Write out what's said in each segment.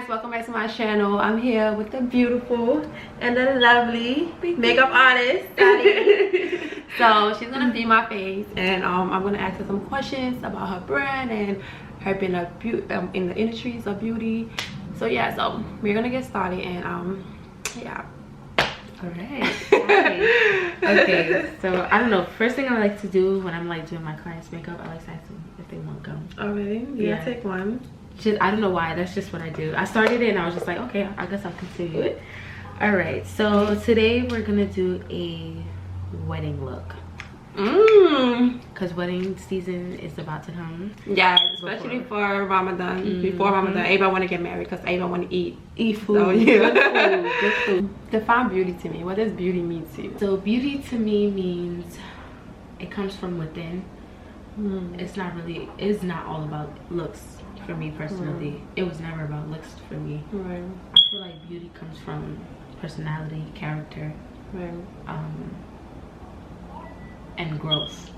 guys, welcome back to my channel. I'm here with the beautiful and the lovely makeup artist so she's gonna be my face, and I'm gonna ask her some questions about her brand and her being a in the industries of beauty. So yeah, so we're gonna get started, and yeah. All right. Okay, so I don't know, first thing I like to do when I'm like doing my clients makeup, I like to ask them if they want gum. Oh really? Yeah, take one. Just, I don't know why, that's just what I do. I started it and I was just like, okay, I guess I'll continue it. All right, so today we're gonna do a wedding look. Because wedding season is about to come. Yeah, especially for Ramadan. Before Ramadan, everybody want to get married because everybody want to eat food. So, yeah. Good food. Define beauty to me. What does beauty mean to you? So beauty to me means it comes from within. It's not all about looks for me personally. It was never about looks for me. Right. I feel like beauty comes from personality, character, and growth.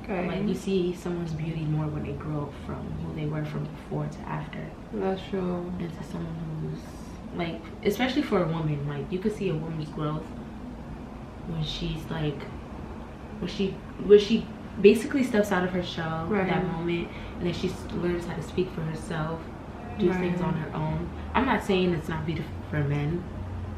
Okay. Like you see someone's beauty more when they grow from who they were from before to after. That's true. Into someone who's like, especially for a woman, like you could see a woman's growth when she's like, when she basically steps out of her shell at that moment, and then she learns how to speak for herself, do things on her own. I'm not saying it's not beautiful for men.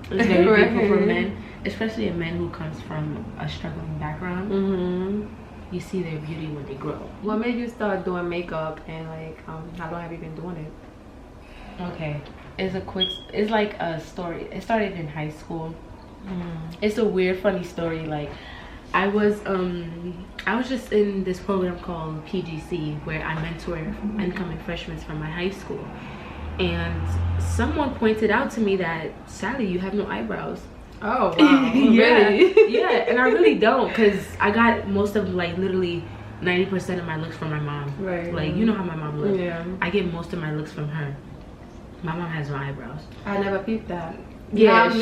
It's very beautiful for men, especially a man who comes from a struggling background. You see their beauty when they grow. What made you start doing makeup, and like how long have you been doing it? Okay, it's like a story. It started in high school. It's a weird, funny story. Like I was just in this program called PGC where I mentor incoming freshmen from my high school, and someone pointed out to me that, Sally, you have no eyebrows. Oh wow. Really? Yeah, and I really don't, because I got most of like literally 90% of my looks from my mom. Right. Like you know how my mom looks. Yeah. I get most of my looks from her. My mom has no eyebrows. I never peeped that. Yeah, she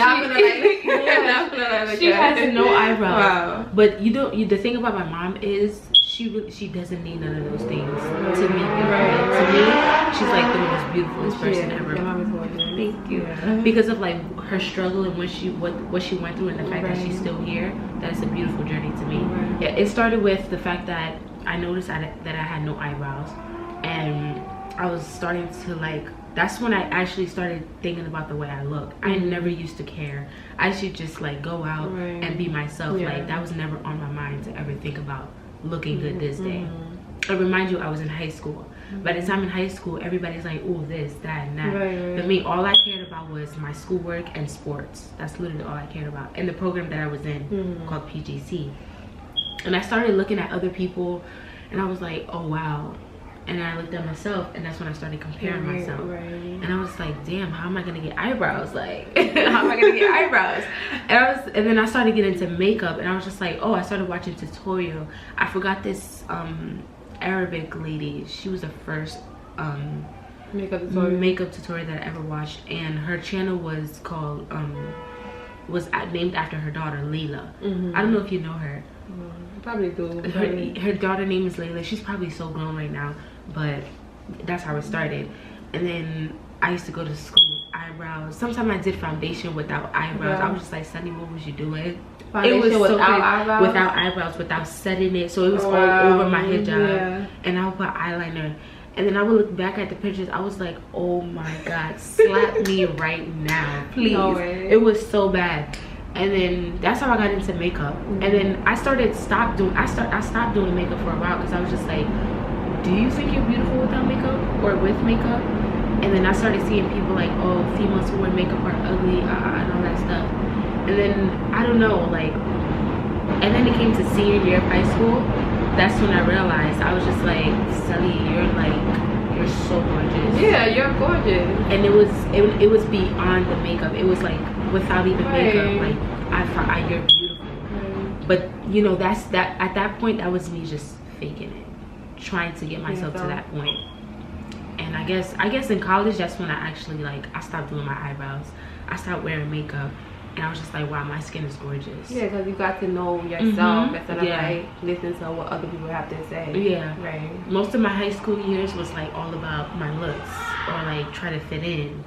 has no eyebrows. Wow. But the thing about my mom is she doesn't need none of those things to me. To me, she's like the most beautiful person ever. Thank you. Yeah. Because of like her struggle and what she went through, and the fact that she's still here, that's a beautiful journey to me. Yeah, it started with the fact that I noticed that I had no eyebrows, and I was starting to like, that's when I actually started thinking about the way I look. I never used to care. I should just like go out and be myself. Like that was never on my mind to ever think about looking good this day. I remind you, I was in high school. By the time in high school, everybody's like, oh, this, that, and that. But me, all I cared about was my schoolwork and sports. That's literally all I cared about. And the program that I was in called PGC. And I started looking at other people, and I was like, oh wow. And then I looked at myself, and that's when I started comparing myself. And I was like, damn, how am I gonna get eyebrows? Like, how am I gonna get eyebrows? And then I started getting into makeup, and I was just like, oh, I started watching tutorial. I forgot this Arabic lady. She was the first makeup tutorial that I ever watched, and her channel was called named after her daughter, Layla. I don't know if you know her. Probably do. Her daughter name is Layla. She's probably so grown right now, but that's how it started. And then I used to go to school with eyebrows. Sometimes I did foundation without eyebrows. I was just like, Sunny, what was you doing? Foundation it was without eyebrows? Without eyebrows, without setting it. So it was all over my hijab. And I would put eyeliner. And then I would look back at the pictures. I was like, oh my God, slap me right now, please. No way. It was so bad. And then that's how I got into makeup. And then I stopped doing makeup for a while, because I was just like, do you think you're beautiful without makeup or with makeup? And then I started seeing people like, oh, females who wear makeup are ugly, and all that stuff. And then I don't know, like, and then it came to senior year of high school. That's when I realized, I was just like, Sally, you're so gorgeous. Yeah, you're gorgeous. And it was beyond the makeup. It was like without even makeup, like you're beautiful. But you know, at that point, that was me just faking it, trying to get myself to that point. And I guess in college, that's when I actually like, I stopped doing my eyebrows. I stopped wearing makeup, and I was just like, wow, my skin is gorgeous. Yeah, because you got to know yourself instead of like listening to what other people have to say. Yeah. Right. Most of my high school years was like all about my looks or like try to fit in.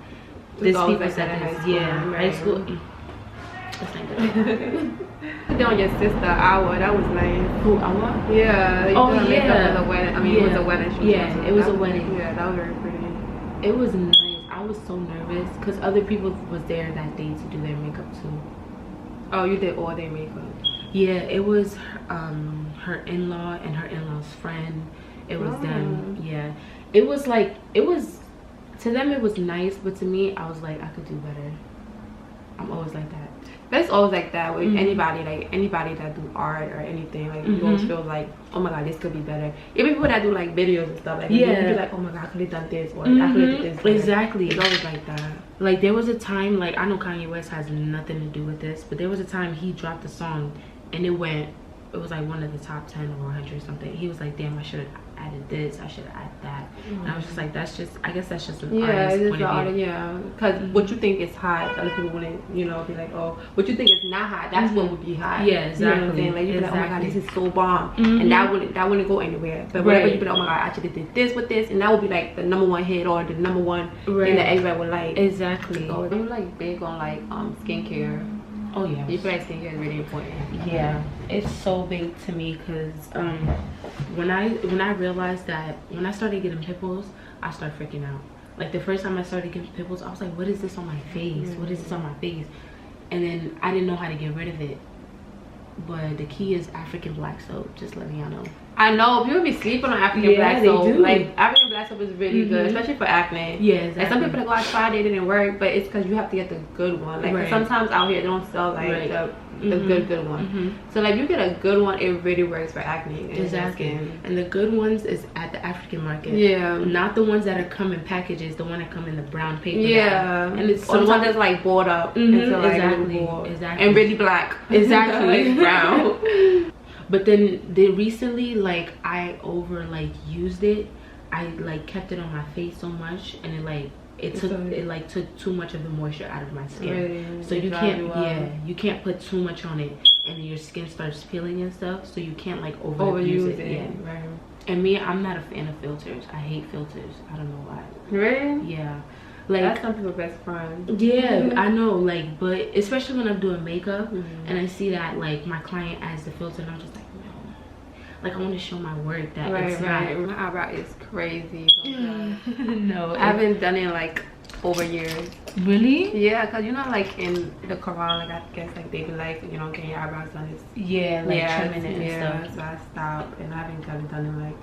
This people like said high this. school, Yeah, right. high school. That's not good. You on your sister hour, that was nice. Who, Awa? Yeah. Oh, yeah. yeah. Was a wedding. I mean, it was a wedding shoot. Yeah, it was a wedding. Yeah, that was very pretty. It was nice. I was so nervous because other people was there that day to do their makeup too. Oh, you did all their makeup? Yeah, it was her in-law and her in-law's friend. It was them. Yeah, it was like, it was, to them it was nice, but to me I was like, I could do better. I'm always like that. That's always like that with anybody, like anybody that do art or anything. Like you always feel like, oh my god, this could be better. Even people that do like videos and stuff, like you be like, oh my god, I could have done this, or I could have did this better. Exactly. It's always like that. Like there was a time, like I know Kanye West has nothing to do with this, but there was a time he dropped a song and it was like one of the top 10 or 100 or something. He was like, damn, I should have added this, I should have added that. And I was just like, that's just, I guess that's just an artist's point of view. Yeah, because what you think is hot, other people wouldn't, you know, be like, oh, what you think is not hot, that's what would be hot. Yeah, exactly. You know what I'm saying? Like you'd be like, oh my god, this is so bomb, and that wouldn't go anywhere. But whenever you'd be like, oh my god, I should have did this with this, and that would be like the #1 hit or the #1 thing that everybody would like. Exactly. So you're like big on like skincare. Oh yeah, you feel like skincare is really important. Yeah, it's so big to me because when I realized that when I started getting pimples, I started freaking out. Like the first time I started getting pimples, I was like, what is this on my face? What is this on my face? And then I didn't know how to get rid of it. But the key is African black soap, just letting y'all know. I know people be sleeping on African black soap. They do. Like African black soap is really good, especially for acne. Yeah, exactly. Like some people like, oh, I tried it, didn't work, but it's because you have to get the good one. Like sometimes out here they don't sell like the good one. So like you get a good one, it really works for acne. Exactly. And the good ones is at the African market. Yeah. Not the ones that are come in packages, the one that come in the brown paper. Yeah. Bag. And it's or the one that's like bored up. Into, like, exactly. And really black. Exactly. Like brown. But then they recently, like I used it. I like kept it on my face so much, and it took too much of the moisture out of my skin. Really? So you can't you can't put too much on it, and then your skin starts peeling and stuff. So you can't like overuse it. Yeah. Right. And me, I'm not a fan of filters. I hate filters. I don't know why. Really? Yeah. Like that's some people's best friend. Yeah, I know, like, but especially when I'm doing makeup and I see that like my client adds the filter, and I'm just like, no, like I want to show my work that it's not. My eyebrow is crazy. No, I haven't done it like over years. Really? Yeah, because you know, like in the Quran, like I guess like they be like, you know, getting your eyebrows done is trimming it and stuff. So I stopped, and I haven't got it done in like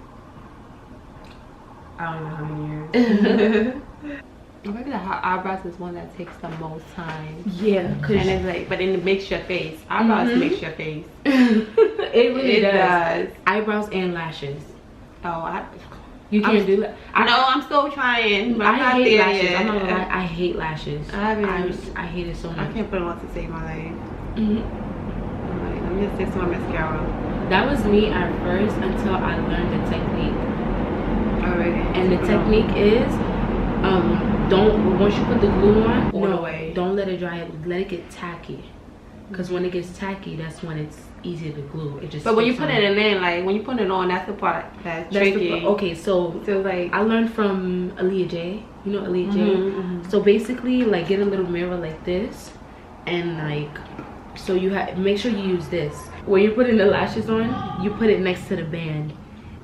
I don't know how many years. Maybe the eyebrows is one that takes the most time. Yeah, and it's like, but then it makes your face. Eyebrows makes your face. It really does. Eyebrows and lashes. Oh, you can't do that. I know, I'm still trying, but I hate lashes. Yet. I'm not gonna lie, I hate lashes. I hate it so much. I can't put them on to save my life. Like, let me just fix my mascara. That was me at first until I learned the technique. Already. And the technique is once you put the glue on, don't let it dry, let it get tacky, because when it gets tacky, that's when it's easier to glue. It just, but when you put it in, like when you put it on, that's the part that's tricky. Okay, so like I learned from Aaliyah J. You know Aaliyah J. So basically, like get a little mirror like this, and like so you make sure you use this. When you're putting the lashes on, you put it next to the band,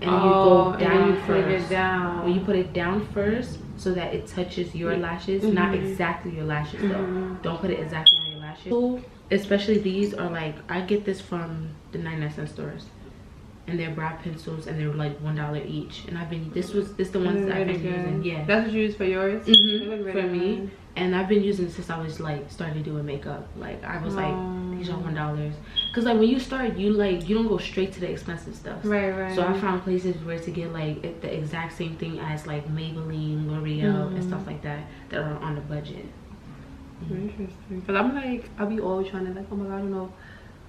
and you go down first. When you put it down first, so that it touches your lashes, not exactly your lashes though. Don't put it exactly on your lashes. So, especially these are like, I get this from the 99cent stores, and they're brow pencils, and they're like $1 each. And I've been this the ones that I've been using. Yeah, that's what you use for yours. For me. And I've been using it since I was like starting doing makeup. Like I was like, these are $1, because like when you start, you don't go straight to the expensive stuff. Right. So I found places where to get like the exact same thing as like Maybelline, L'Oreal, and stuff like that are on the budget. Interesting. Because I'm like, I'll be always trying to like, oh my god, I don't know.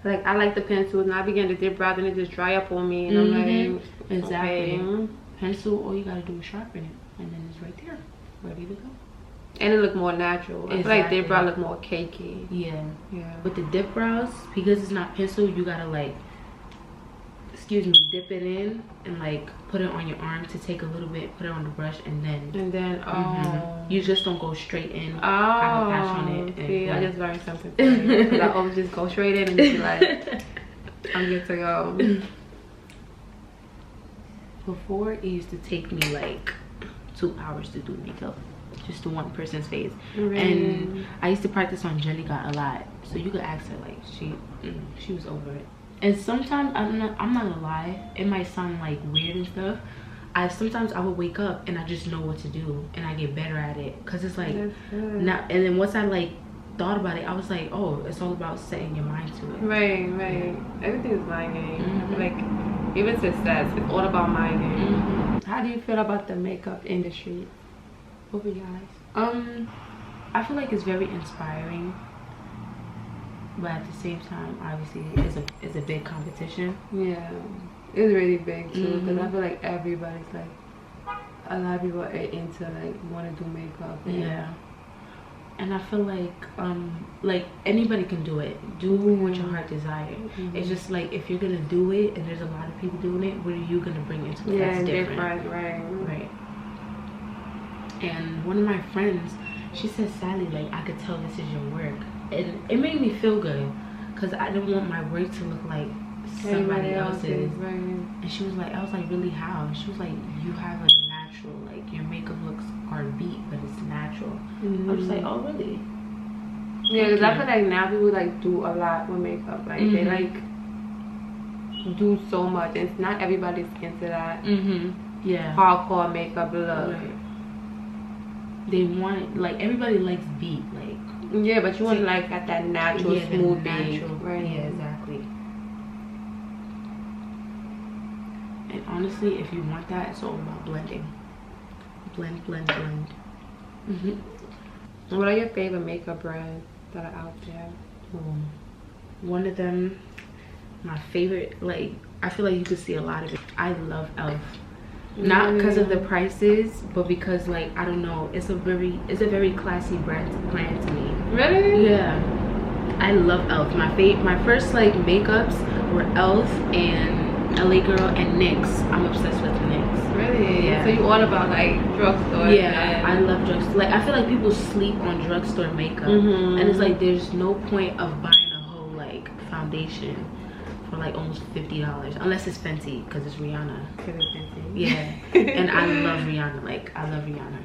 Like I like the pencils, and I began to dip brows, and it just dry up on me, and I'm like, exactly. Pencil, all you gotta do is sharpen it, and then it's right there, ready to go. And it look more natural. I feel like dip brow look more cakey. Yeah. Yeah. With the dip brows, because it's not pencil, you gotta like, excuse me, dip it in and like put it on your arm to take a little bit, put it on the brush, and then you just don't go straight in. Have a patch on it. See, I just learned something. Because I always just go straight in and just be like, I'm good to go. Before, it used to take me like 2 hours to do makeup, just to one person's face. And I used to practice on Jelly God a lot, so you could ask her, like, she was over it. And sometimes I'm not gonna lie, it might sound like weird and stuff. Sometimes I would wake up and I just know what to do and I get better at it, because it's like now. And then once I like thought about it, I was like, oh, it's all about setting your mind to it. Right. Everything is mind game. I feel like even success, it's all about mind game. How do you feel about the makeup industry? What were you guys? I feel like it's very inspiring, but at the same time, obviously, it's a big competition. Yeah, it's really big too, because I feel like everybody's like, a lot of people are into like want to do makeup. Yeah. And I feel like anybody can do it. Do what your heart desires. It's just like, if you're gonna do it and there's a lot of people doing it, what are you gonna bring into it? Yeah, that's different. Right. And one of my friends, she said, Sally, like, I could tell this is your work. And it made me feel good, because I didn't want my work to look like somebody else's. Right. And she was like, I was like, really, how? And she was like, you have a natural, like, your makeup looks beat, but it's natural. I was like, oh, really? Yeah, because I feel like now people like do a lot with makeup. Like they like do so much. It's not everybody's into that. Yeah. Hardcore makeup look. Right. They want, like, everybody likes beat, like. Yeah, but you want to like got that natural, smooth beat. Right. Yeah, exactly. And honestly, if you want that, it's all about blending. Blend. What are your favorite makeup brands that are out there? One of them, my favorite, like, I feel like you could see a lot of it. I love e.l.f. Not because of the prices, but because, like, I don't know, it's a very classy brand to me. Really? Yeah. I love e.l.f. My first like makeups were e.l.f. and LA Girl and NYX. I'm obsessed with NYX. Really? Yeah. So you all about like drugstore? Yeah, I love drugstore. Like, I feel like people sleep on drugstore makeup, and it's like there's no point of buying a whole like foundation for like almost $50 unless it's Fenty, because it's Rihanna. Because it's Fenty. Yeah. And I love Rihanna. Like, I love Rihanna.